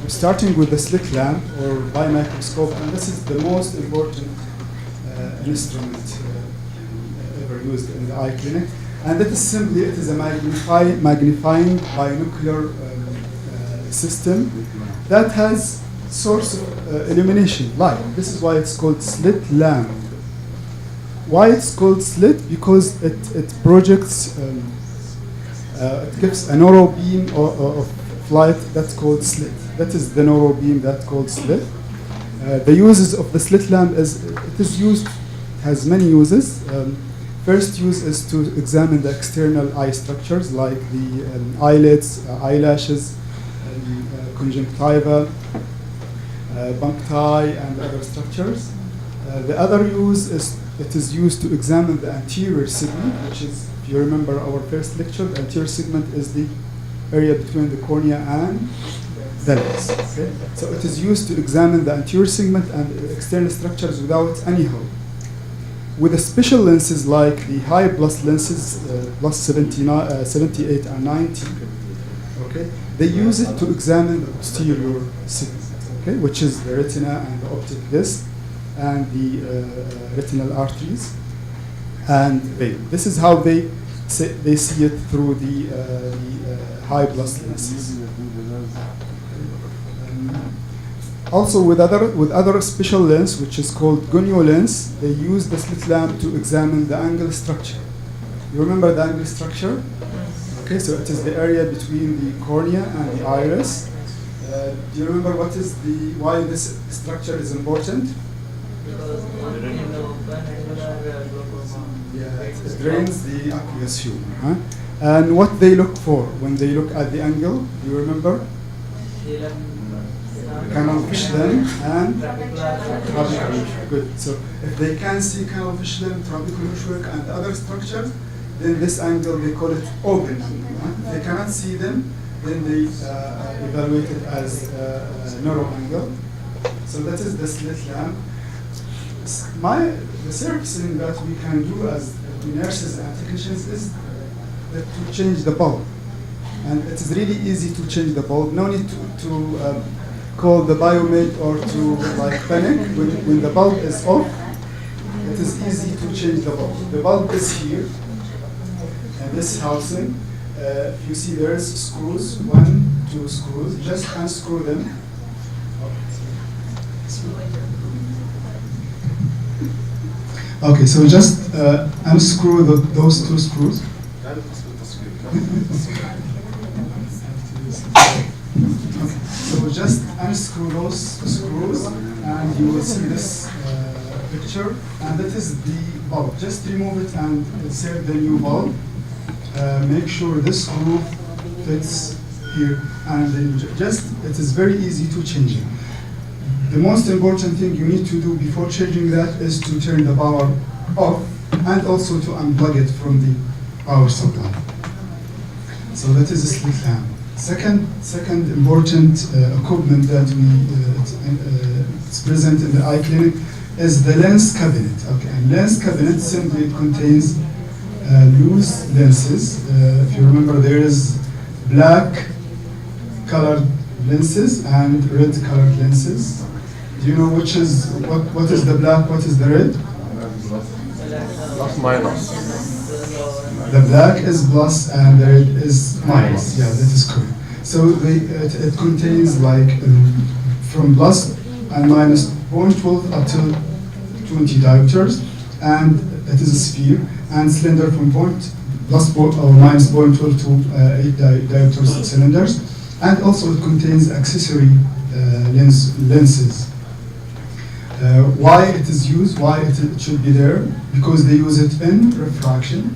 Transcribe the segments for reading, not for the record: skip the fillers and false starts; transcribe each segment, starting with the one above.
starting with the slit lamp or biomicroscope, and this is the most important instrument ever used in the eye clinic. And that is simply, it is a magnifying binocular system that has source of illumination, light. This is why it's called slit lamp. Why it's called slit? Because it projects, it gives a narrow beam of light that's called slit. That is the narrow beam that's called slit. The uses of the slit lamp is, it is used, has many uses. First use is to examine the external eye structures like the eyelids, eyelashes, conjunctiva, puncti, and other structures. The other use is it is used to examine the anterior segment, which is, if you remember our first lecture, the anterior segment is the area between the cornea and the lens. Okay? So it is used to examine the anterior segment and external structures without any help. With the special lenses like the high plus lenses, plus 78 and 90, okay, they use it to examine the posterior segment, okay, which is the retina and the optic disc and the retinal arteries and vein. This is how they see it through the high plus lenses. Also, with other special lens, which is called gonio lens, they use the slit lamp to examine the angle structure. You remember the angle structure? Okay, so it is the area between the cornea and the iris. Do you remember why this structure is important? Yeah, it drains the aqueous humor. Huh? And what they look for when they look at the angle, do you remember? Canal fish limb and trabecular meshwork. Good. So if they can see canal fish limb, trabecular meshwork, and other structures, then this angle they call it open angle. If they cannot see them, then they evaluate it as a narrow angle. So that is the slit lamp. The servicing that we can do as nurses and technicians is that to change the bulb. And it is really easy to change the bulb. No need to call the biomed or to panic. When the bulb is off, it is easy to change the bulb. The bulb is here, and this housing. If you see there is screws, 1, 2 screws, just unscrew them. Okay, so just unscrew those 2 screws. So just unscrew those screws, and you will see this picture. And that is the bulb. Just remove it and insert the new bulb. Make sure this screw fits here, and then it is very easy to change it. The most important thing you need to do before changing that is to turn the power off and also to unplug it from the power supply. So that is a slit lamp. Second important equipment that it's present in the eye clinic is the lens cabinet. Okay, and lens cabinet simply contains loose lenses. If you remember, there is black colored lenses and red colored lenses. Do you know which is what is the black? What is the red? Plus minus. The black is plus and the red is minus. Yeah, that is correct. So it contains from plus and minus 0.12 up to 20 diopters, and it is a sphere and cylinder from plus or minus 0.12 to 8 diopters cylinders, and also it contains accessory lenses. Why it is used, why it should be there? Because they use it in refraction.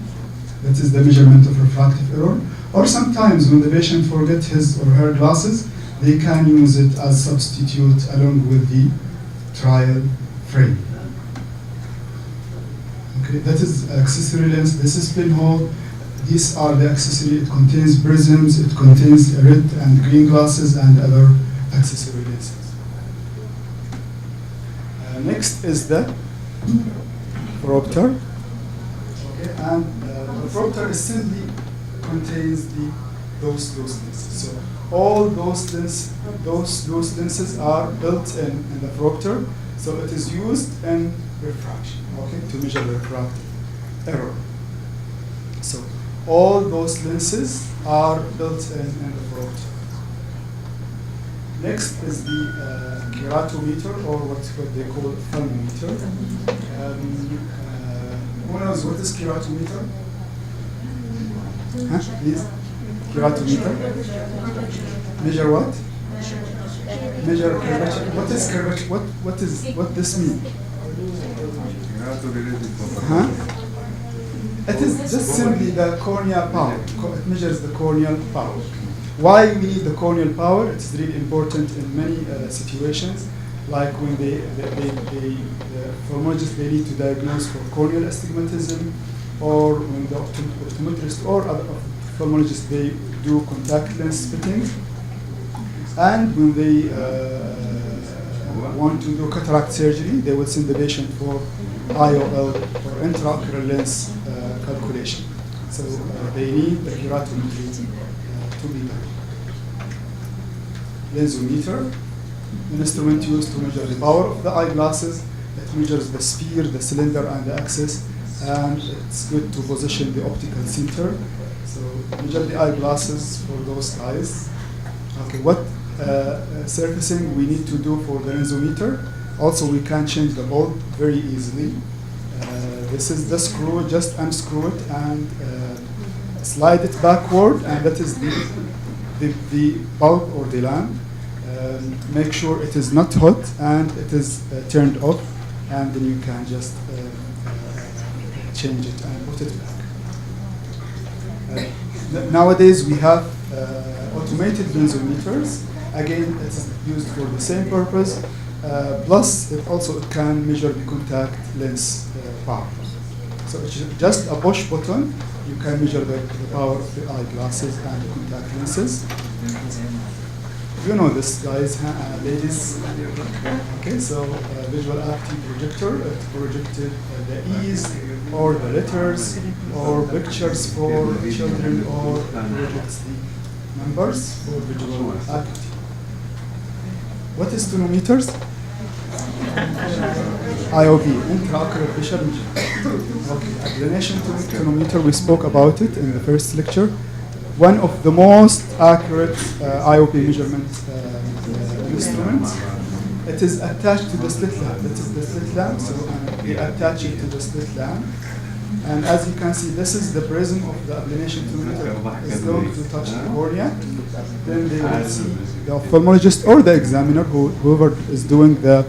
That is the measurement of refractive error. Or sometimes when the patient forgets his or her glasses, they can use it as substitute along with the trial frame. Okay, that is accessory lens. This is pinhole. These are the accessory. It contains prisms. It contains red and green glasses and other accessory lenses. Next is the propter. Okay, and the propter simply contains the those lenses. So all those lenses are built in the phoropter. So it is used in refraction, okay, to measure the refractive error. So all those lenses are built in the phoropter. Next is the keratometer, or what they call thermometer. Who knows what is keratometer? Huh? Please. Keratometer. Measure what? Measure curvature. What is curvature? What this mean? Huh? It is just simply the corneal power. It measures the corneal power. Why we need the corneal power? It's really important in many situations, like when the ophthalmologist they need to diagnose for corneal astigmatism, or when the optometrist or other ophthalmologist they do contact lens fitting, and when they want to do cataract surgery, they will send the patient for IOL or intraocular lens calculation. So they need the keratometry to be done. Lensometer, an instrument used to measure the power of the eyeglasses. It measures the sphere, the cylinder, and the axis, and it's good to position the optical center. So measure the eyeglasses for those guys. Okay, what surfacing we need to do for the lensometer? Also, we can change the bulb very easily. This is the screw, just unscrew it and slide it backward, and that is the bulb or the lamp. Make sure it is not hot and it is turned off, and then you can just change it and put it back. Nowadays we have automated lensometers. Again, it's used for the same purpose. Plus, it can measure the contact lens power. So it's just a push button. You can measure the power of the eyeglasses and the contact lenses. You know this, guys, ladies. Okay, so visual active projector. It projected the E's or the letters or pictures for children, or projects the numbers for visual active. What is tonometers? IOP, intraocular pressure measurement. Okay, explanation to tonometer, we spoke about it in the first lecture. One of the most accurate IOP measurement instruments. It is attached to the slit lamp. That is the slit lamp, so we attach it to the slit lamp. And as you can see, this is the prism of the ablation tonometer. It's going to touch the cornea. Then they will see, the ophthalmologist or the examiner, whoever is doing the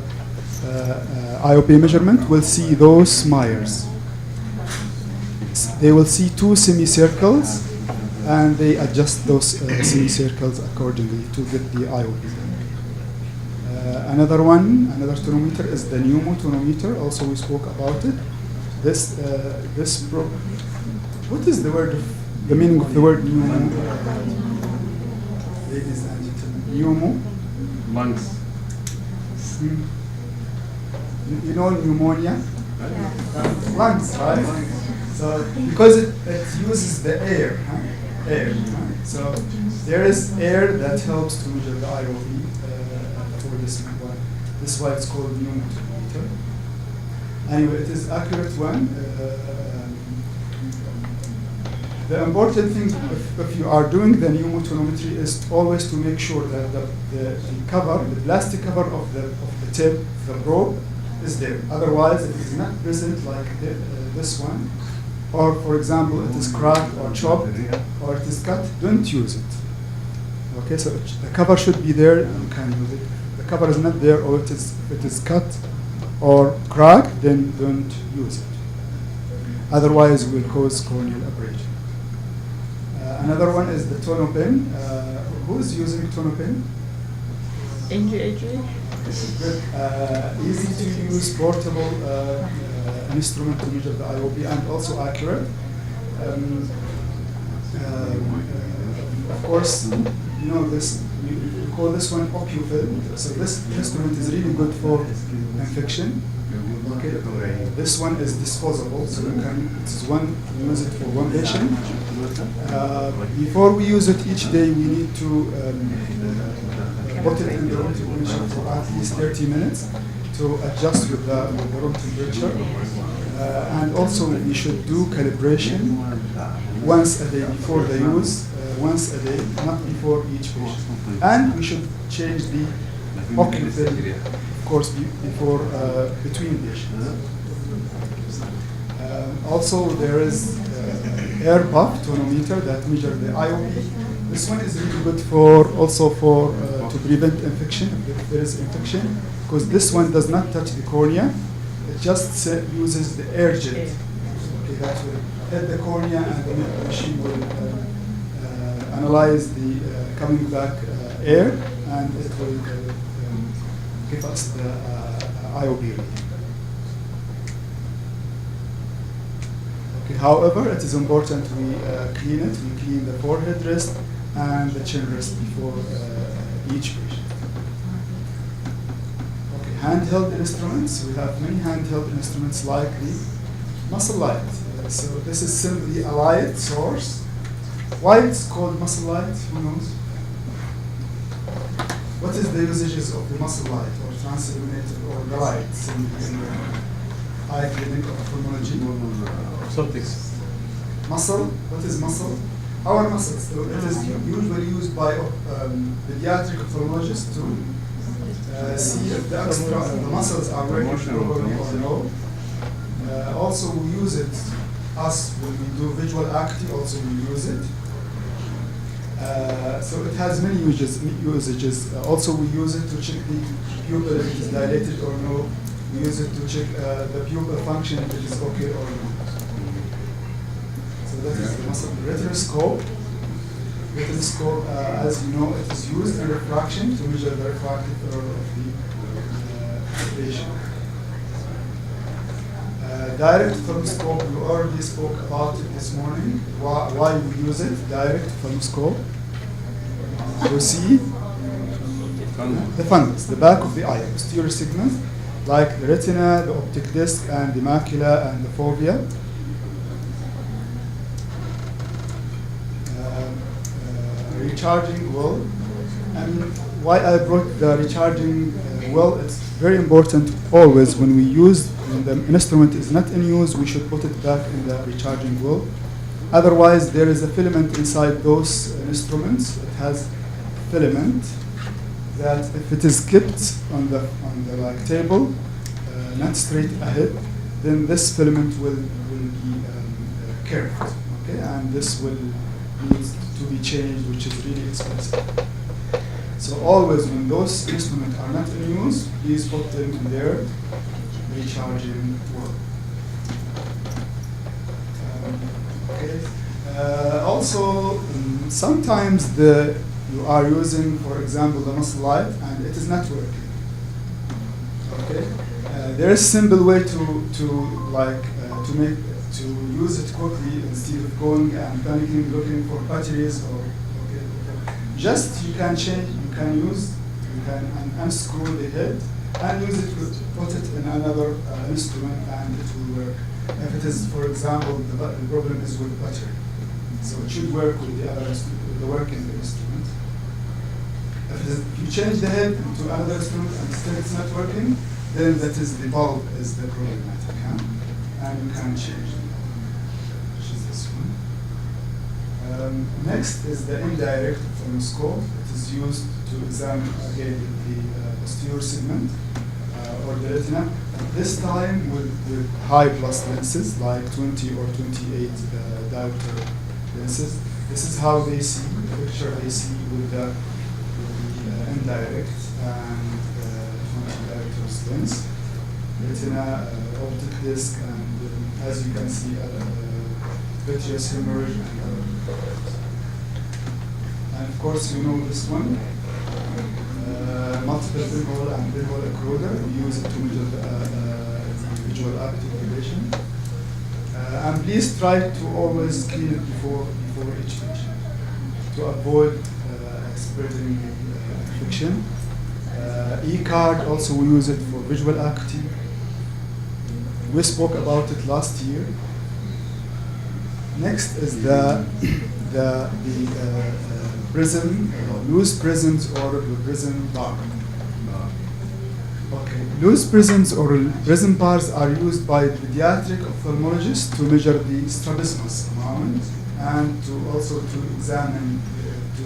IOP measurement, will see those smears. They will see two semicircles, and they adjust those semicircles accordingly to get the IOP. Another tonometer is the pneumotonometer. Also, we spoke about it. What is the meaning of the word pneumo? Ladies and gentlemen, pneumo? Lungs. You know pneumonia? Lungs, right? So because it uses the air, air. So there is air that helps to measure the IOP for this one. This is why it's called pneumotonometer. Anyway, it is accurate one. The important thing, if you are doing the pneumotonometry, is always to make sure that the cover, the plastic cover of the tip, the probe, is there. Otherwise, if it is not present, like this one, or for example, it is cracked or chopped, or it is cut, don't use it. Okay, so the cover should be there, and you can use it. If the cover is not there, or it is cut or cracked, then don't use it. Otherwise, it will cause corneal abrasion. Another one is the tonopin. Who is using tonopin? AJ. This is good. Easy to use, portable instrument to measure the IOP, and also accurate. Of course, you know this. We call this one opioid. So this instrument is really good for infection. Okay. This one is disposable, so you can use it for one patient. Before we use it each day, we need to put it in the room temperature for at least 30 minutes to adjust with the room temperature. And also we should do calibration once a day before the use, once a day, not before each patient. And we should change the occupant film, of course, before between patients. Also, there is air puff tonometer that measures the IOP. This one is really good for to prevent infection if there is infection, because this one does not touch the cornea. It just uses the air jet. Okay, that will hit the cornea, and the machine will analyze the coming back air, and it will give us the IOP reading. Okay, however, it is important we clean it. We clean the forehead rest and the chin rest before each patient. Okay, handheld instruments. We have many handheld instruments like the muscle light. So this is simply a light source. Why it's called muscle light? Who knows? What is the usages of the muscle light or transilluminated or the light in eye clinic or ophthalmology? Optics. Muscle? What is muscle? Our muscles. So it is usually used by pediatric ophthalmologists to see if the muscles are working properly or no. Also, we use it, when we do visual acuity, also we use it. So it has many usages. Also, we use it to check the pupil if it is dilated or no. We use it to check the pupil function if it is okay or no. So that is the muscle retinoscope. Retinoscope, as you know, it is used in refraction to measure the refractive error of the patient. Direct ophthalmoscope, we already spoke about it this morning. Why we use it? Direct ophthalmoscope. To see the fundus, the back of the eye, posterior segment, like the retina, the optic disc, and the macula and the fovea. Recharging well. And why I brought the recharging well, it's very important always when we use, when the instrument is not in use, we should put it back in the recharging well. Otherwise, there is a filament inside those instruments. It has filament that if it is kept on the table, not straight ahead, then this filament will be curved, okay, and this will need to be changed, which is really expensive. So always when those instruments are not in use, please put them in their recharging well. Okay. Also, sometimes you are using, for example, the muscle light, and it is not working. Okay. There is a simple way to use it quickly instead of going and panicking looking for batteries or just you can unscrew the head and use it, put it in another instrument, and it will work. If it is, for example, the problem is with the battery, so it should work with the other the working instrument. If you change the head into another instrument and still it's not working, then that is the bulb is the problematic, and you can change it. Which is this one. Next is the indirect ophthalmoscope. It is used to examine again the posterior segment or the retina. This time with high plus lenses like 20 or 28 diopter lenses. This is how they see the picture they see with the indirect and 20 diopters lens. Retina, optic disc, and as you can see, vitreous hemorrhage and other. And of course, you know this one, multiple pinhole and pinhole occluder. We use it to measure the visual activation. And please try to always clean it before each patient to avoid spreading the infection. E-card, also we use it for visual acuity. We spoke about it last year. Next is the prism, loose prisms or prism bar. Okay. Loose prisms or prism bars are used by pediatric ophthalmologists to measure the strabismus amount and to also to examine, to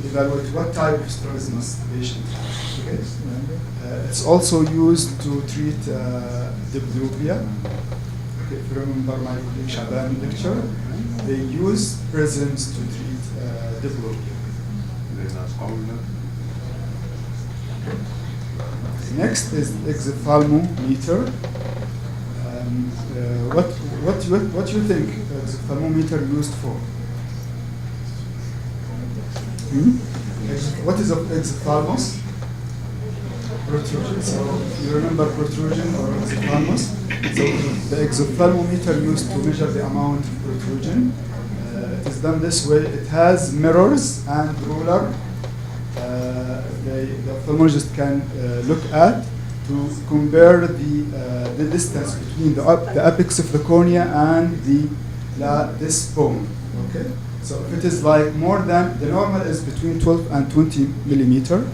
evaluate what type of strabismus the patient has. Okay. It's also used to treat diplopia. Okay, if you remember my colleague Shaban lecture, they use prisms to treat diplopia. Next is exophthalmometer. What you think exophthalmometer used for? What is exophthalmos? Protrusion. So you remember protrusion or exophthalmos? So the exophthalmometer used to measure the amount of protrusion. It is done this way. It has mirrors and ruler. The ophthalmologist can look at to compare the distance between the apex of the cornea and this bone. Okay, so if it is like more than the normal is between 12 and 20 millimeter,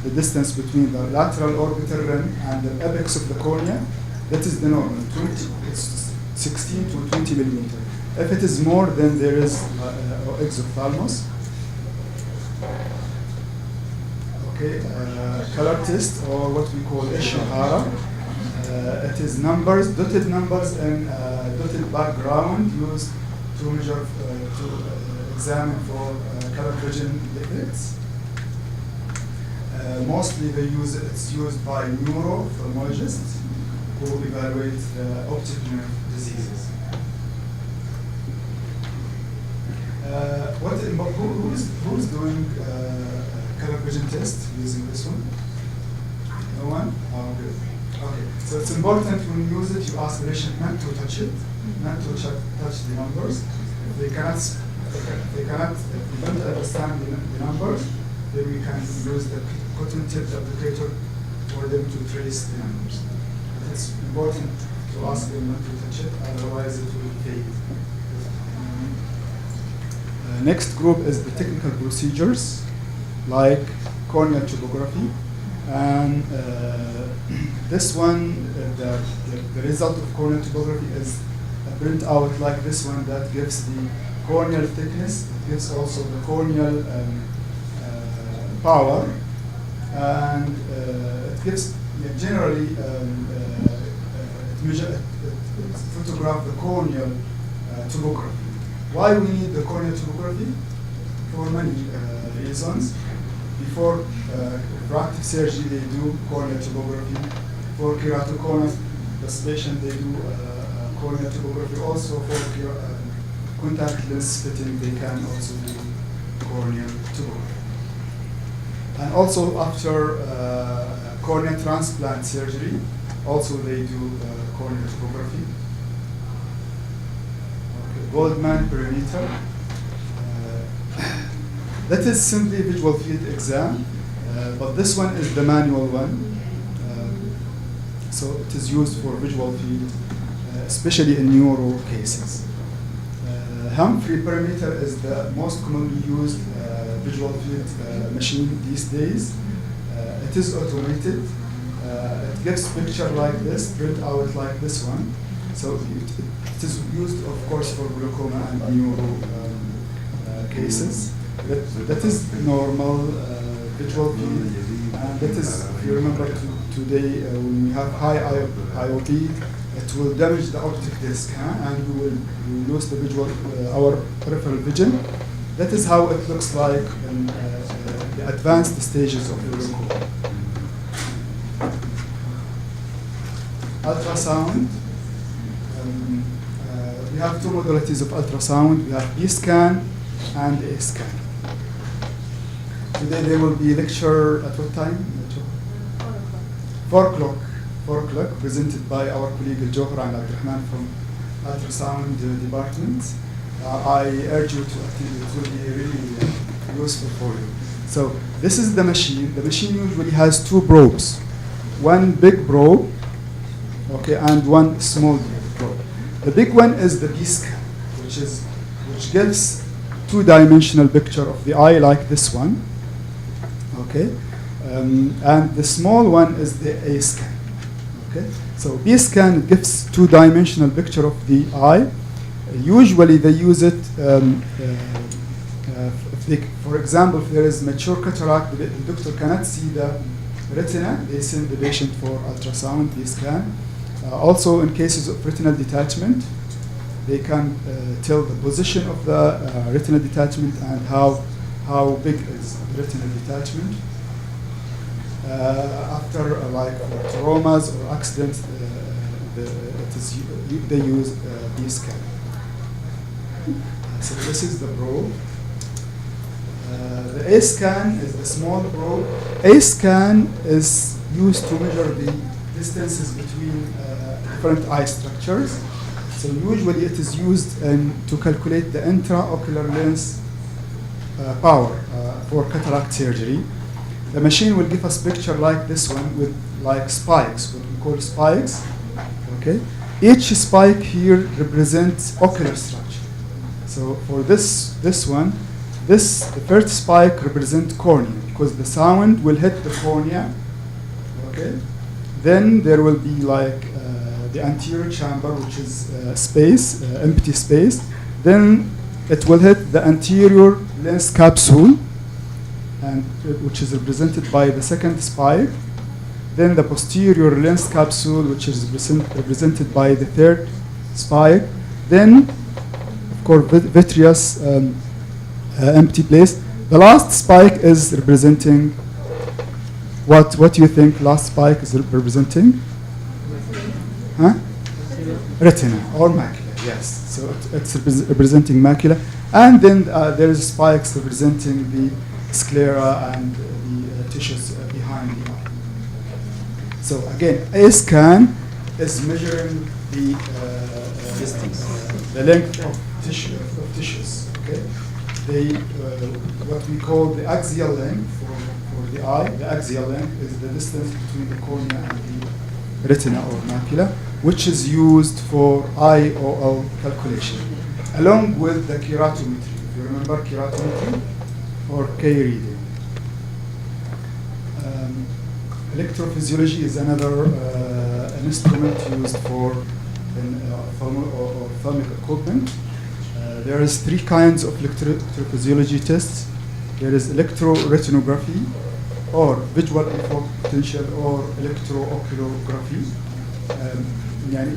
the distance between the lateral orbital rim and the apex of the cornea, that is the normal. It's 16 to 20 millimeter. If it is more, then there is exophthalmos. Okay, color test, or what we call Ishihara. It is numbers, dotted numbers and dotted background used to measure, to examine for color vision defects. Mostly it's used by neuro-ophthalmologists who evaluate optic nerve diseases. Who's doing color vision test using this one? No one? Oh, good. Okay. So it's important when you use it, you ask the patient not to touch it, not to touch the numbers. If they cannot, if they don't understand the numbers, then we can use the cotton tip applicator for them to trace the numbers. But it's important to ask them not to touch it, otherwise it will fade. Next group is the technical procedures, like corneal topography. And this one, the result of corneal topography is a printout like this one that gives the corneal thickness, it gives also the corneal power, and it gives generally it photograph the corneal topography. Why we need the corneal topography? For many reasons. Before refractive surgery, they do corneal topography. For keratoconus, the patient, they do corneal topography. Also for contact lens fitting, they can also do corneal topography. And also after corneal transplant surgery, also they do corneal topography. Okay, Goldman perimeter. That is simply visual field exam, but this one is the manual one. So it is used for visual field, especially in neuro cases. Humphrey perimeter is the most commonly used visual field machine these days. It is automated. It gives picture like this, print out like this one. So it is used, of course, for glaucoma and neuro cases. That is normal visual field, and that is, if you remember today, when we have high IOP, it will damage the optic disc, and we will lose the visual, our peripheral vision. That is how it looks like in the advanced stages of the glaucoma. Ultrasound. We have two modalities of ultrasound. We have B-scan and A-scan. Today there will be a lecture at what time? 4 o'clock. 4 o'clock, presented by our colleague Johra and Abdurrahman from ultrasound department. I urge you to attend. It will be really useful for you. So this is the machine. The machine usually has two probes. One big probe okay, and one small probe. The big one is the B-scan, which gives two-dimensional picture of the eye like this one, okay, and the small one is the A-scan, okay. So B-scan gives two-dimensional picture of the eye. Usually they use it. For example, if there is mature cataract, the doctor cannot see the retina, they send the patient for ultrasound, B-scan. Also, in cases of retinal detachment, they can tell the position of the retinal detachment and how big is the retinal detachment. After like for traumas or accidents, they use B-scan. So this is the probe. The A-scan is the small probe. A-scan is used to measure the distances between different eye structures. So usually it is used to calculate the intraocular lens power for cataract surgery. The machine will give us picture like this one with like spikes, what we call spikes. Okay, each spike here represents ocular structure. So for this one, the first spike represents cornea because the sound will hit the cornea. Okay, then there will be like the anterior chamber, which is space, empty space. Then it will hit the anterior lens capsule, and which is represented by the second spike. Then the posterior lens capsule, which is represented by the third spike. Then, of course, vitreous empty place. The last spike is representing what do you think last spike is representing? Huh? Retina or macula, yes. So it's representing macula. And then there is spikes representing the sclera and the tissues behind the eye. So again, A-scan is measuring the distance, the length of tissues. Okay, what we call the axial length for the eye. The axial length is the distance between the cornea and the retina or macula, which is used for IOL calculation, along with the keratometry. If you remember keratometry or K reading. Electrophysiology is another an instrument used for ophthalmic equipment. There is three kinds of electrophysiology tests. There is electroretinography, or visual potential, or electrooculography.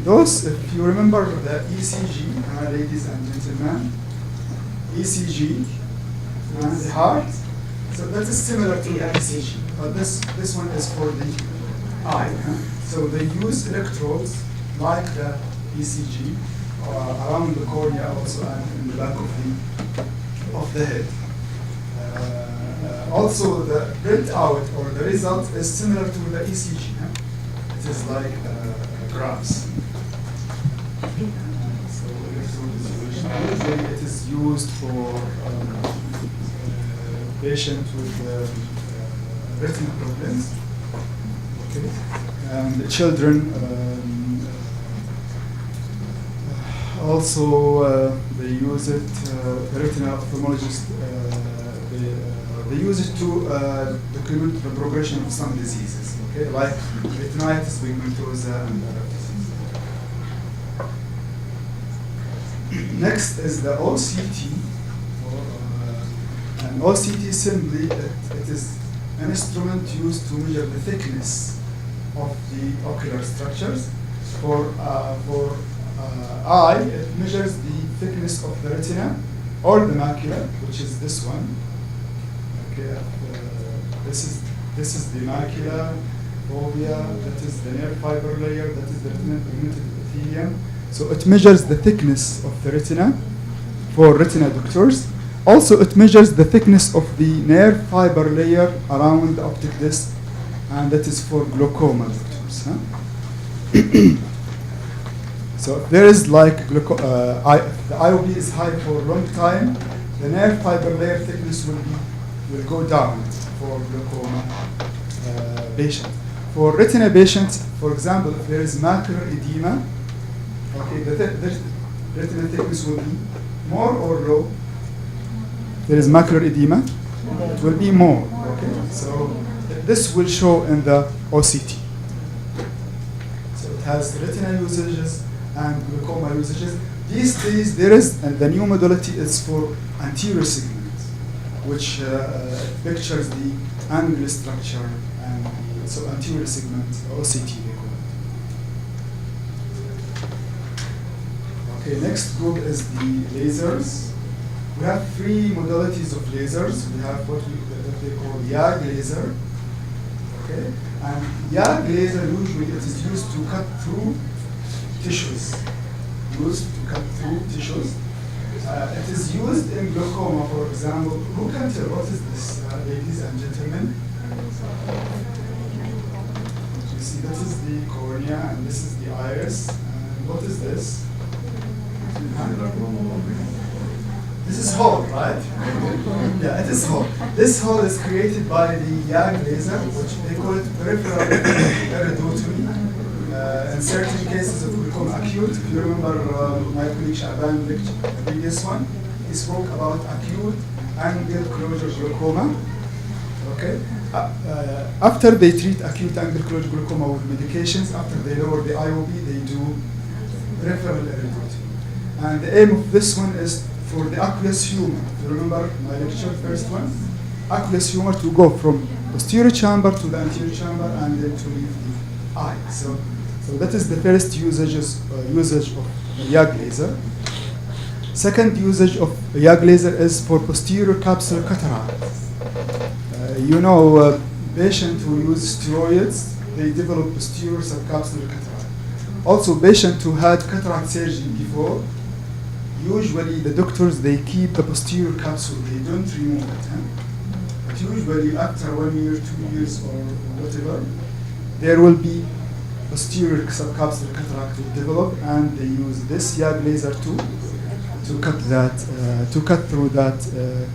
Those, if you remember the ECG, ladies and gentlemen, ECG and the heart. So that is similar to the ECG, but this one is for the eye. So they use electrodes like the ECG around the cornea also and in the back of the head. Also, the printout or the result is similar to the ECG. It is like graphs. So usually it is used for patients with retinal problems, okay, and the children. Also, they use it. The retinal ophthalmologist they use it to document the progression of some diseases, okay, like retinitis pigmentosa and other diseases. Next is the OCT. And OCT simply, it is an instrument used to measure the thickness of the ocular structures. For eye, it measures the thickness of the retina or the macula, which is this one. Okay, this is the macula, fovea, that is the nerve fiber layer, that is the retinal pigmented epithelium. So it measures the thickness of the retina for retina doctors. Also, it measures the thickness of the nerve fiber layer around the optic disc, and that is for glaucoma doctors. So if there is like the IOP is high for a long time, the nerve fiber layer thickness will go down for glaucoma patients. For retina patients, for example, if there is macular edema, okay, the retina thickness will be more or low. There is macular edema, it will be more. Okay, so this will show in the OCT. So it has retinal usages and glaucoma usages. These days, there is, and the new modality is for anterior segment, which pictures the angular structure and so anterior segment, OCT they call it. Okay, next group is the lasers. We have three modalities of lasers. We have what they call YAG laser. Okay, and YAG laser usually it is used to cut through tissues. It is used in glaucoma, for example. Who can tell what is this, ladies and gentlemen? You see, this is the cornea and this is the iris. And what is this? This is hole, right? Yeah, it is hole. This hole is created by the YAG laser, which they call it peripheral iridotomy. In certain cases, it will become acute. If you remember my colleague Shaban lecture, the previous one, he spoke about acute angle closure glaucoma. Okay. After they treat acute angle closure glaucoma with medications, after they lower the IOP, they do peripheral iridotomy. And the aim of this one is for the aqueous humor. If you remember my lecture, first one, aqueous humor to go from posterior chamber to the anterior chamber and then to leave the eye. So that is the first usage of YAG laser. Second usage of YAG laser is for posterior capsular cataract. Patients who use steroids, they develop posterior subcapsular cataract. Also, patients who had cataract surgery before, usually the doctors, they keep the posterior capsule, they don't remove it. But usually after 1 year, 2 years, or whatever, there will be posterior subcapsular cataract will develop, and they use this YAG laser to cut through that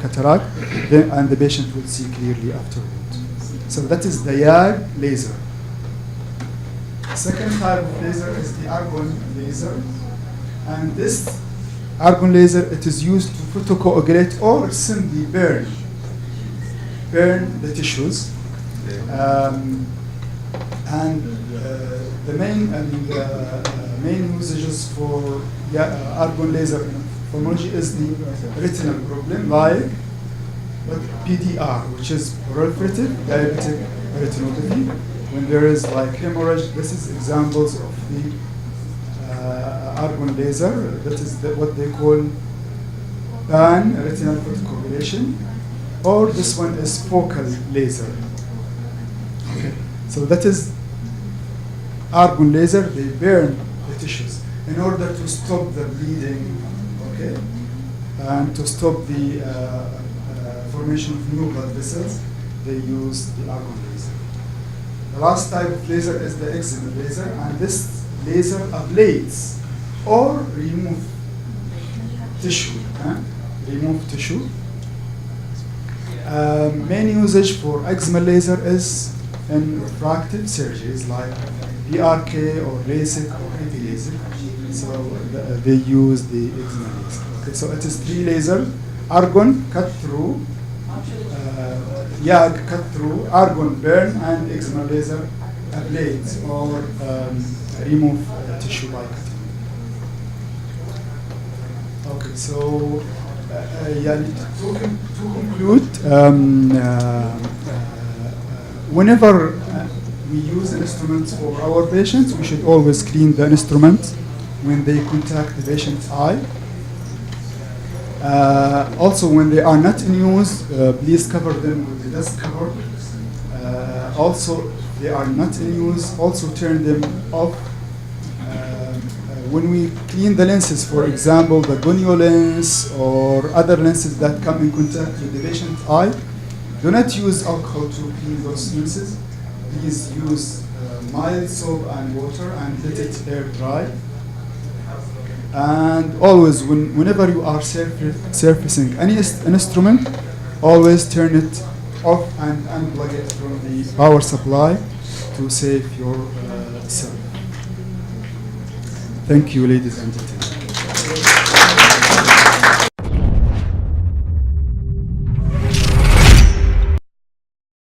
cataract, and the patient will see clearly afterwards. So that is the YAG laser. Second type of laser is the argon laser, and this argon laser, it is used to photocoagulate or simply burn the tissues. The main usages for argon laser in ophthalmology is the retinal problem, like PDR, which is proliferative diabetic retinopathy. When there is like hemorrhage, this is examples of the argon laser. That is what they call pan-retinal photocoagulation, or this one is focal laser. Okay. So that is argon laser. They burn the tissues in order to stop the bleeding, okay, and to stop the formation of new blood vessels. They use the argon laser. The last type of laser is the excimer laser, and this laser ablates or remove tissue. Main usage for excimer laser is in refractive surgeries like PRK or LASIK or heavy LASIK. So they use the excimer laser. Okay, so it is three lasers: argon cut through, YAG cut through, argon burn, and excimer laser ablate or remove tissue by cutting. Okay, so to conclude, whenever we use instruments for our patients, we should always clean the instrument when they contact the patient's eye. Also, when they are not in use, please cover them with the dust cover. Also, if they are not in use, also turn them off. When we clean the lenses, for example, the gonio lens or other lenses that come in contact with the patient's eye, do not use alcohol to clean those lenses. Please use mild soap and water and let it air dry. And always, whenever you are surfacing any instrument, always turn it off and unplug it from the power supply to save your self. Thank you, ladies and gentlemen.